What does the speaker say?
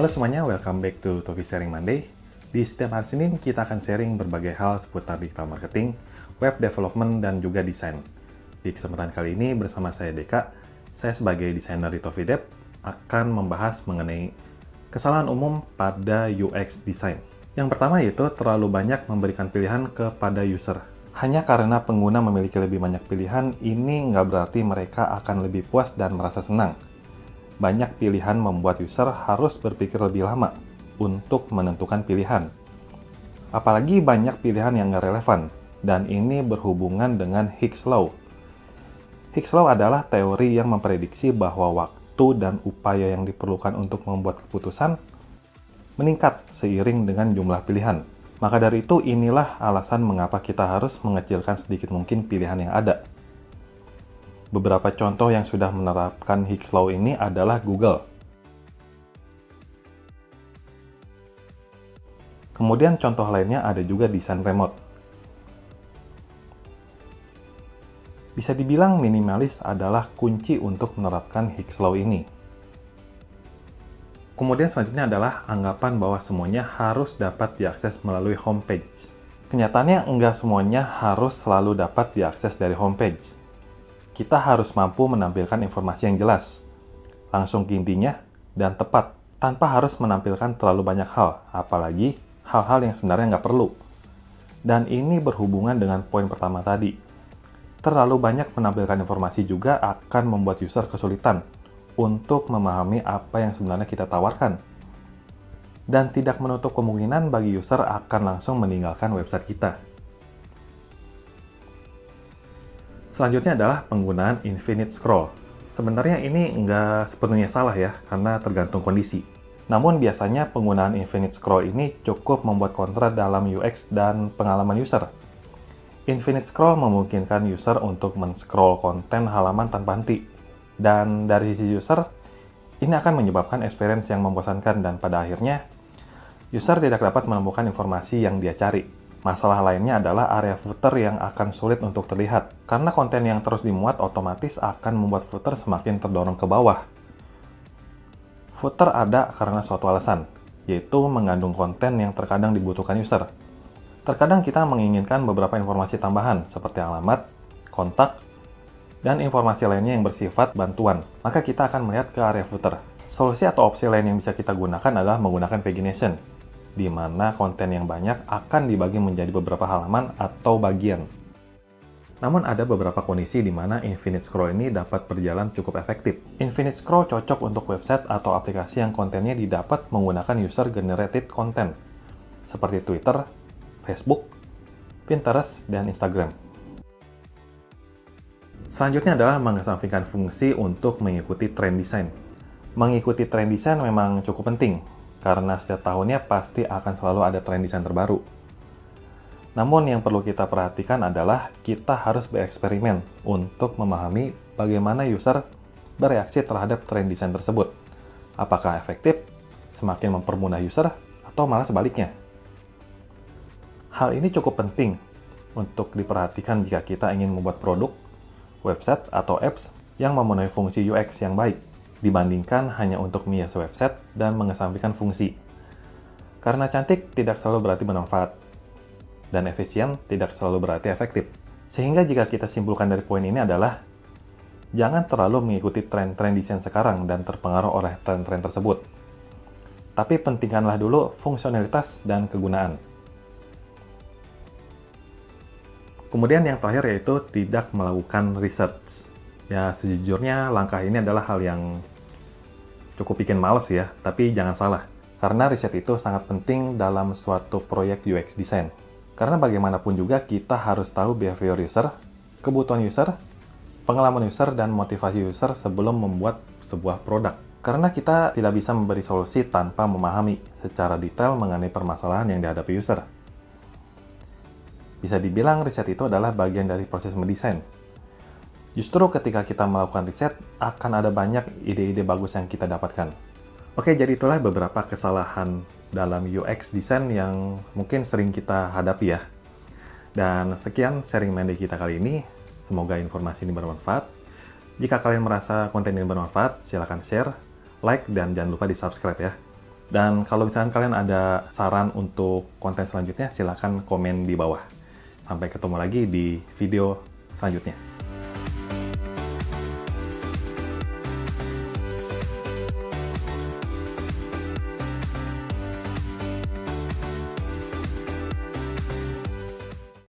Halo semuanya, welcome back to Tofi Sharing Monday. Di setiap hari Senin, kita akan sharing berbagai hal seputar digital marketing, web development, dan juga desain. Di kesempatan kali ini, bersama saya Deka, saya sebagai desainer di TofiDev akan membahas mengenai kesalahan umum pada UX design. Yang pertama yaitu terlalu banyak memberikan pilihan kepada user. Hanya karena pengguna memiliki lebih banyak pilihan, ini nggak berarti mereka akan lebih puas dan merasa senang. Banyak pilihan membuat user harus berpikir lebih lama untuk menentukan pilihan. Apalagi banyak pilihan yang nggak relevan, dan ini berhubungan dengan Hicks Law. Hicks Law adalah teori yang memprediksi bahwa waktu dan upaya yang diperlukan untuk membuat keputusan meningkat seiring dengan jumlah pilihan. Maka dari itu, inilah alasan mengapa kita harus mengecilkan sedikit mungkin pilihan yang ada. Beberapa contoh yang sudah menerapkan Hicks Law ini adalah Google. Kemudian contoh lainnya ada juga desain remote. Bisa dibilang minimalis adalah kunci untuk menerapkan Hicks Law ini. Kemudian selanjutnya adalah anggapan bahwa semuanya harus dapat diakses melalui homepage. Kenyataannya enggak semuanya harus selalu dapat diakses dari homepage. Kita harus mampu menampilkan informasi yang jelas, langsung ke intinya, dan tepat, tanpa harus menampilkan terlalu banyak hal, apalagi hal-hal yang sebenarnya nggak perlu. Dan ini berhubungan dengan poin pertama tadi. Terlalu banyak menampilkan informasi juga akan membuat user kesulitan untuk memahami apa yang sebenarnya kita tawarkan. Dan tidak menutup kemungkinan bagi user akan langsung meninggalkan website kita. Selanjutnya adalah penggunaan infinite scroll. Sebenarnya ini nggak sepenuhnya salah ya, karena tergantung kondisi. Namun biasanya penggunaan infinite scroll ini cukup membuat kontra dalam UX dan pengalaman user. Infinite scroll memungkinkan user untuk men-scroll konten halaman tanpa henti. Dan dari sisi user, ini akan menyebabkan experience yang membosankan dan pada akhirnya, user tidak dapat menemukan informasi yang dia cari. Masalah lainnya adalah area footer yang akan sulit untuk terlihat, karena konten yang terus dimuat otomatis akan membuat footer semakin terdorong ke bawah. Footer ada karena suatu alasan, yaitu mengandung konten yang terkadang dibutuhkan user. Terkadang kita menginginkan beberapa informasi tambahan, seperti alamat, kontak, dan informasi lainnya yang bersifat bantuan, maka kita akan melihat ke area footer. Solusi atau opsi lain yang bisa kita gunakan adalah menggunakan pagination, di mana konten yang banyak akan dibagi menjadi beberapa halaman atau bagian. Namun ada beberapa kondisi di mana infinite scroll ini dapat berjalan cukup efektif. Infinite scroll cocok untuk website atau aplikasi yang kontennya didapat menggunakan user-generated content, seperti Twitter, Facebook, Pinterest, dan Instagram. Selanjutnya adalah mengesampingkan fungsi untuk mengikuti tren desain. Mengikuti tren desain memang cukup penting, karena setiap tahunnya pasti akan selalu ada tren desain terbaru. Namun yang perlu kita perhatikan adalah kita harus bereksperimen untuk memahami bagaimana user bereaksi terhadap tren desain tersebut. Apakah efektif, semakin mempermudah user, atau malah sebaliknya. Hal ini cukup penting untuk diperhatikan jika kita ingin membuat produk, website, atau apps yang memenuhi fungsi UX yang baik, dibandingkan hanya untuk menghias website dan mengesampingkan fungsi. Karena cantik tidak selalu berarti bermanfaat, dan efisien tidak selalu berarti efektif. Sehingga jika kita simpulkan dari poin ini adalah, jangan terlalu mengikuti tren-tren desain sekarang dan terpengaruh oleh tren-tren tersebut. Tapi pentingkanlah dulu fungsionalitas dan kegunaan. Kemudian yang terakhir yaitu tidak melakukan research. Ya, sejujurnya langkah ini adalah hal yang cukup bikin males ya, tapi jangan salah. Karena riset itu sangat penting dalam suatu proyek UX design. Karena bagaimanapun juga kita harus tahu behavior user, kebutuhan user, pengalaman user, dan motivasi user sebelum membuat sebuah produk. Karena kita tidak bisa memberi solusi tanpa memahami secara detail mengenai permasalahan yang dihadapi user. Bisa dibilang riset itu adalah bagian dari proses mendesain. Justru ketika kita melakukan riset, akan ada banyak ide-ide bagus yang kita dapatkan. Oke, jadi itulah beberapa kesalahan dalam UX design yang mungkin sering kita hadapi ya. Dan sekian sharing Monday kita kali ini. Semoga informasi ini bermanfaat. Jika kalian merasa konten ini bermanfaat, silakan share, like, dan jangan lupa di subscribe ya. Dan kalau misalkan kalian ada saran untuk konten selanjutnya, silahkan komen di bawah. Sampai ketemu lagi di video selanjutnya.